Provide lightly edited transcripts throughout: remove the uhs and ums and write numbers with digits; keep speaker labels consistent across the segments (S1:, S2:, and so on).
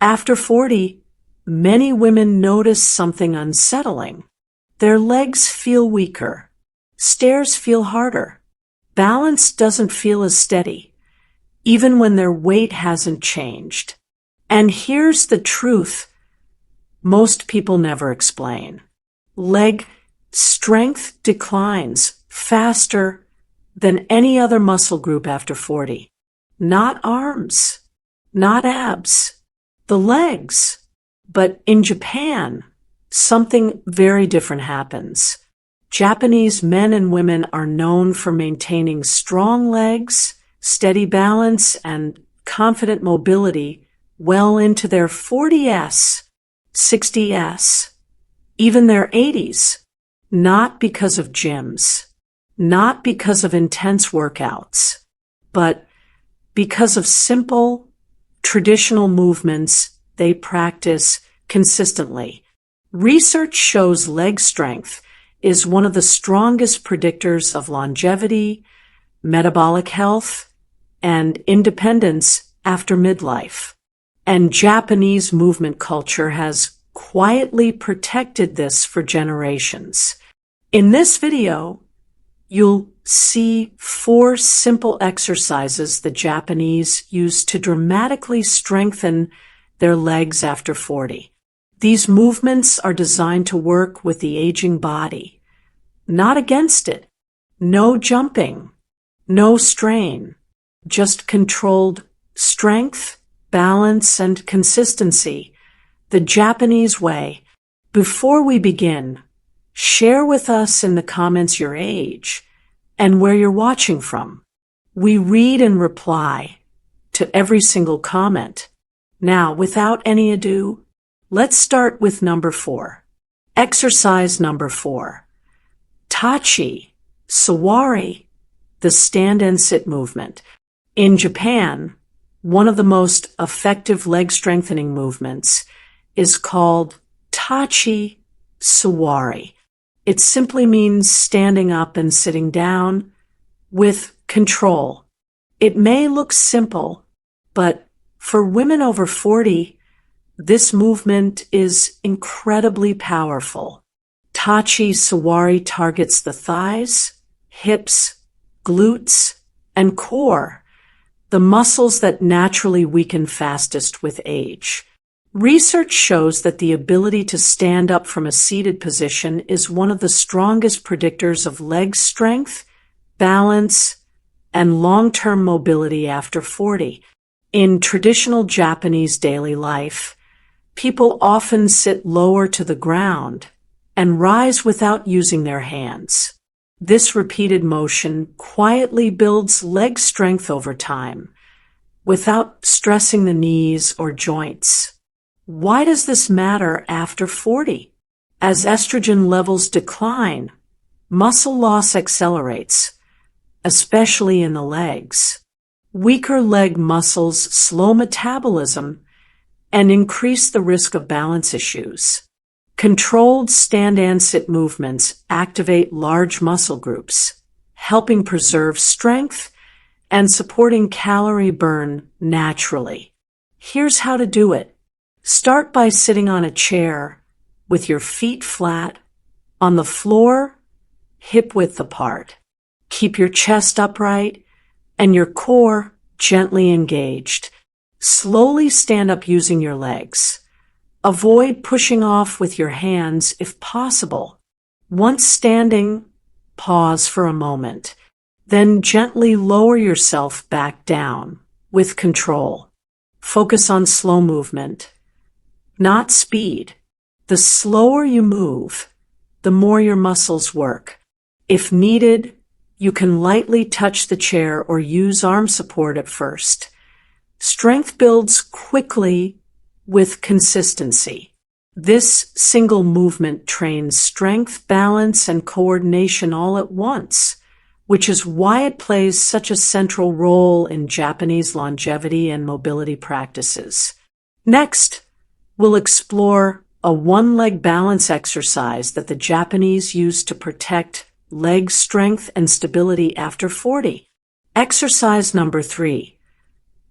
S1: After 40, many women notice something unsettling. Their legs feel weaker. Stairs feel harder. Balance doesn't feel as steady, even when their weight hasn't changed. And here's the truth most people never explain. Leg strength declines faster than any other muscle group after 40. Not arms, not abs, the legs. But in Japan, something very different happens. Japanese men and women are known for maintaining strong legs, steady balance, and confident mobility well into their 40s, 60s, even their 80s. Not because of gyms, not because of intense workouts, but because of simple, traditional movements they practice consistently. Research shows leg strength is one of the strongest predictors of longevity, metabolic health, and independence after midlife. And Japanese movement culture has quietly protected this for generations. In this video, you'll see 4 simple exercises the Japanese use to dramatically strengthen their legs after 40. These movements are designed to work with the aging body, not against it. No jumping, no strain, just controlled strength, balance, and consistency, the Japanese way. Before we begin, share with us in the comments your age and where you're watching from. We read and reply to every single comment. Now, without any ado, let's start with number 4. Exercise number 4. Tachi, Suwari, the stand and sit movement. In Japan, one of the most effective leg strengthening movements is called Tachi Suwari. It simply means standing up and sitting down with control. It may look simple, but for women over 40, this movement is incredibly powerful. Tachi Suwari targets the thighs, hips, glutes, and core, the muscles that naturally weaken fastest with age. Research shows that the ability to stand up from a seated position is one of the strongest predictors of leg strength, balance, and long-term mobility after 40. In traditional Japanese daily life, people often sit lower to the ground and rise without using their hands. This repeated motion quietly builds leg strength over time, without stressing the knees or joints. Why does this matter after 40? As estrogen levels decline, muscle loss accelerates, especially in the legs. Weaker leg muscles slow metabolism and increase the risk of balance issues. Controlled stand and sit movements activate large muscle groups, helping preserve strength and supporting calorie burn naturally. Here's how to do it. Start by sitting on a chair with your feet flat on the floor, hip-width apart. Keep your chest upright and your core gently engaged. Slowly stand up using your legs. Avoid pushing off with your hands if possible. Once standing, pause for a moment. Then gently lower yourself back down with control. Focus on slow movement, not speed. The slower you move, the more your muscles work. If needed, you can lightly touch the chair or use arm support at first. Strength builds quickly with consistency. This single movement trains strength, balance, and coordination all at once, which is why it plays such a central role in Japanese longevity and mobility practices. Next, we'll explore a one-leg balance exercise that the Japanese use to protect leg strength and stability after 40. Exercise number 3.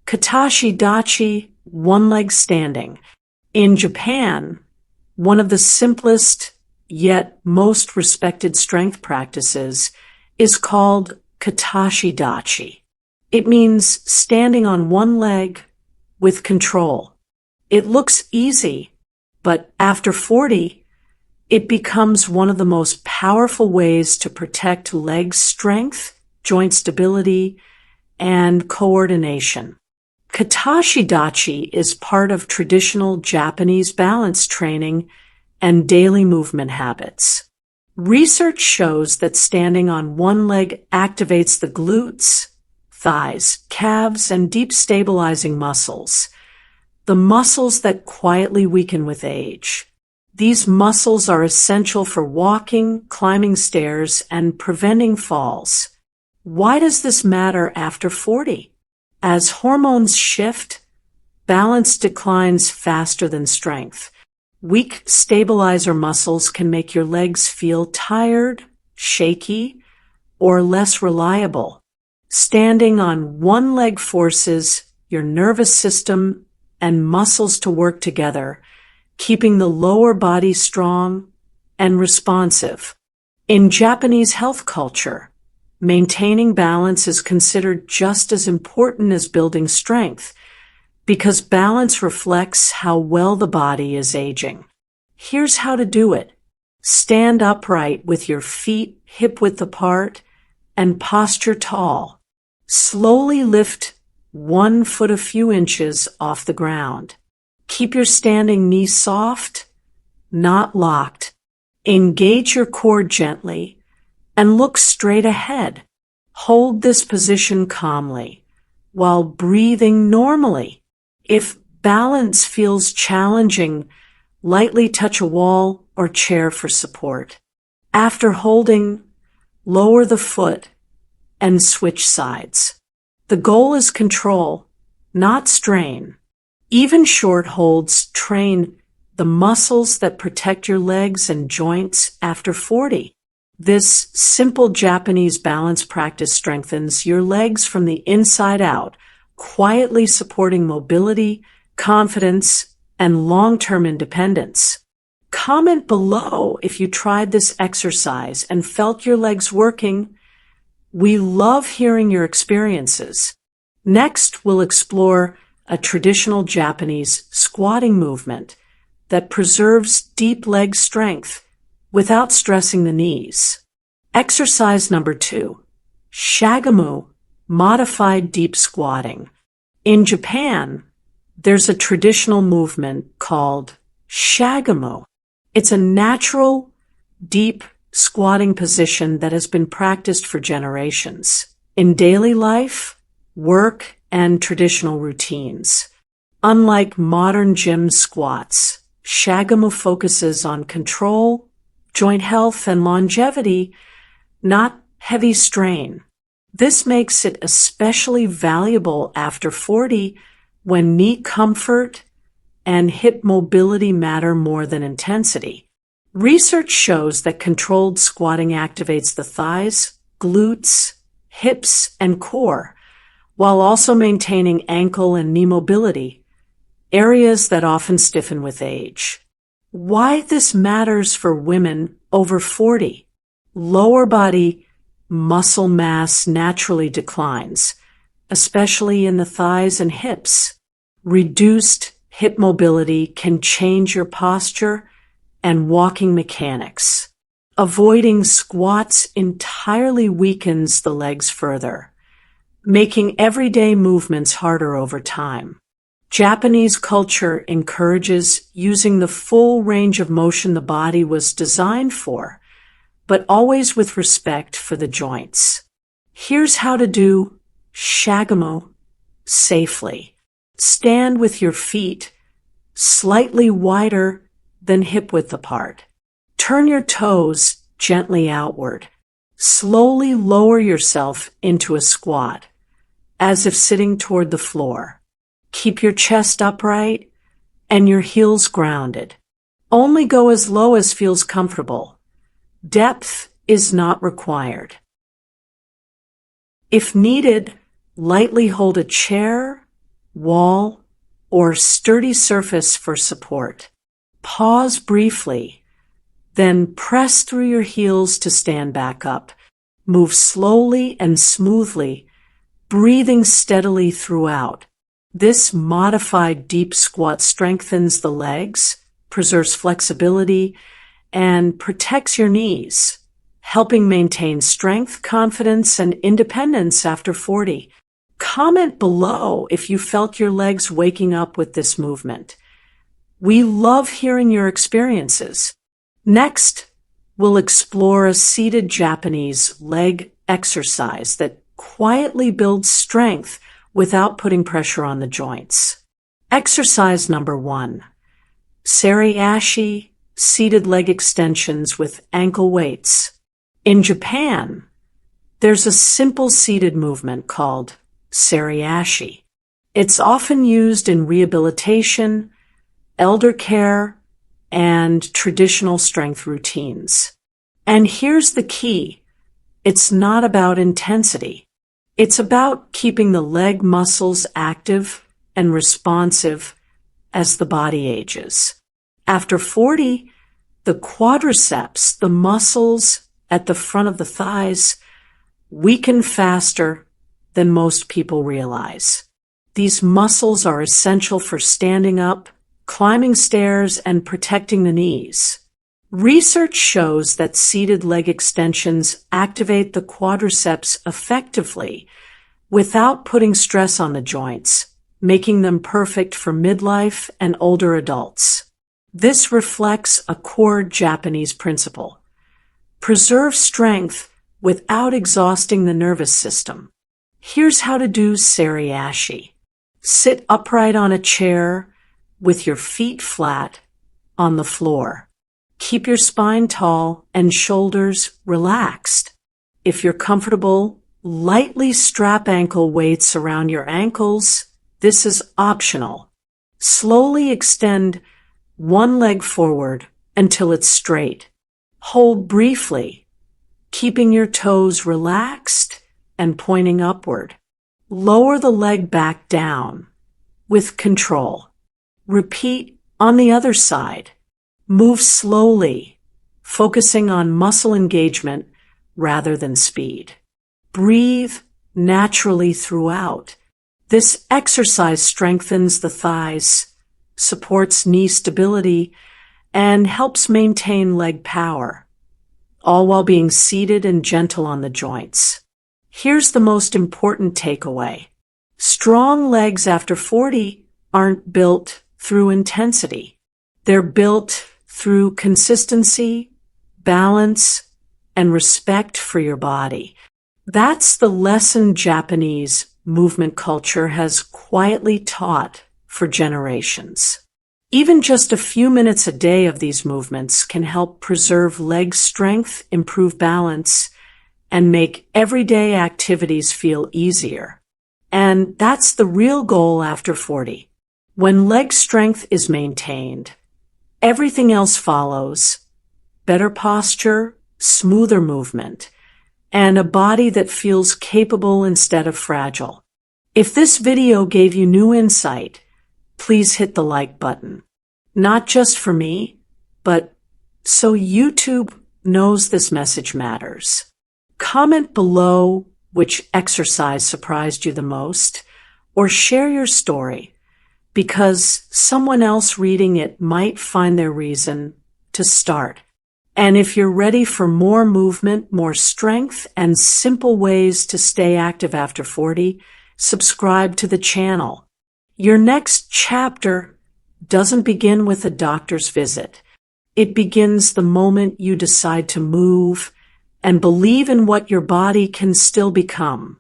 S1: Katashi Dachi, one leg standing. In Japan, one of the simplest yet most respected strength practices is called Katashi Dachi. It means standing on one leg with control. It looks easy, but after 40, it becomes one of the most powerful ways to protect leg strength, joint stability, and coordination. Katashi Dachi is part of traditional Japanese balance training and daily movement habits. Research shows that standing on one leg activates the glutes, thighs, calves, and deep stabilizing muscles, the muscles that quietly weaken with age. These muscles are essential for walking, climbing stairs, and preventing falls. Why does this matter after 40? As hormones shift, balance declines faster than strength. Weak stabilizer muscles can make your legs feel tired, shaky, or less reliable. Standing on one leg forces your nervous system and muscles to work together, keeping the lower body strong and responsive. In Japanese health culture, maintaining balance is considered just as important as building strength because balance reflects how well the body is aging. Here's how to do it. Stand upright with your feet hip-width apart and posture tall. Slowly lift one foot a few inches off the ground. Keep your standing knee soft, not locked. Engage your core gently and look straight ahead. Hold this position calmly while breathing normally. If balance feels challenging, lightly touch a wall or chair for support. After holding, lower the foot and switch sides. The goal is control, not strain. Even short holds train the muscles that protect your legs and joints after 40. This simple Japanese balance practice strengthens your legs from the inside out, quietly supporting mobility, confidence, and long-term independence. Comment below if you tried this exercise and felt your legs working. We love hearing your experiences. Next, we'll explore a traditional Japanese squatting movement that preserves deep leg strength without stressing the knees. Exercise number 2, Shagamu, modified deep squatting. In Japan, there's a traditional movement called Shagamu. It's a natural, deep squatting position that has been practiced for generations in daily life, work, and traditional routines. Unlike modern gym squats, Shagamu focuses on control, joint health, and longevity, not heavy strain. This makes it especially valuable after 40 when knee comfort and hip mobility matter more than intensity. Research shows that controlled squatting activates the thighs, glutes, hips, and core, while also maintaining ankle and knee mobility, areas that often stiffen with age. Why this matters for women over 40. Lower body muscle mass naturally declines, especially in the thighs and hips. Reduced hip mobility can change your posture and walking mechanics. Avoiding squats entirely weakens the legs further, making everyday movements harder over time. Japanese culture encourages using the full range of motion the body was designed for, but always with respect for the joints. Here's how to do Shagamu safely. Stand with your feet slightly wider than hip-width apart. Turn your toes gently outward. Slowly lower yourself into a squat, as if sitting toward the floor. Keep your chest upright and your heels grounded. Only go as low as feels comfortable. Depth is not required. If needed, lightly hold a chair, wall, or sturdy surface for support. Pause briefly, then press through your heels to stand back up. Move slowly and smoothly, breathing steadily throughout. This modified deep squat strengthens the legs, preserves flexibility, and protects your knees, helping maintain strength, confidence, and independence after 40. Comment below if you felt your legs waking up with this movement. We love hearing your experiences. Next, we'll explore a seated Japanese leg exercise that quietly builds strength without putting pressure on the joints. Exercise number 1. Seri Ashi, seated leg extensions with ankle weights. In Japan, there's a simple seated movement called Seri Ashi. It's often used in rehabilitation, elder care, and traditional strength routines. And here's the key. It's not about intensity. It's about keeping the leg muscles active and responsive as the body ages. After 40, the quadriceps, the muscles at the front of the thighs, weaken faster than most people realize. These muscles are essential for standing up, climbing stairs, and protecting the knees. Research shows that seated leg extensions activate the quadriceps effectively without putting stress on the joints, making them perfect for midlife and older adults. This reflects a core Japanese principle: preserve strength without exhausting the nervous system. Here's how to do Seri Ashi. Sit upright on a chair with your feet flat on the floor. Keep your spine tall and shoulders relaxed. If you're comfortable, lightly strap ankle weights around your ankles. This is optional. Slowly extend one leg forward until it's straight. Hold briefly, keeping your toes relaxed and pointing upward. Lower the leg back down with control. Repeat on the other side. Move slowly, focusing on muscle engagement rather than speed. Breathe naturally throughout. This exercise strengthens the thighs, supports knee stability, and helps maintain leg power, all while being seated and gentle on the joints. Here's the most important takeaway. Strong legs after 40 aren't built through intensity. They're built through consistency, balance, and respect for your body. That's the lesson Japanese movement culture has quietly taught for generations. Even just a few minutes a day of these movements can help preserve leg strength, improve balance, and make everyday activities feel easier. And that's the real goal after 40. When leg strength is maintained, everything else follows: better posture, smoother movement, and a body that feels capable instead of fragile. If this video gave you new insight, please hit the like button. Not just for me, but so YouTube knows this message matters. Comment below which exercise surprised you the most, or share your story, because someone else reading it might find their reason to start. And if you're ready for more movement, more strength, and simple ways to stay active after 40, subscribe to the channel. Your next chapter doesn't begin with a doctor's visit. It begins the moment you decide to move and believe in what your body can still become.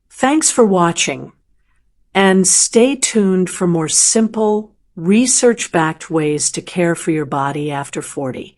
S1: Thanks for watching, and stay tuned for more simple, research-backed ways to care for your body after 40.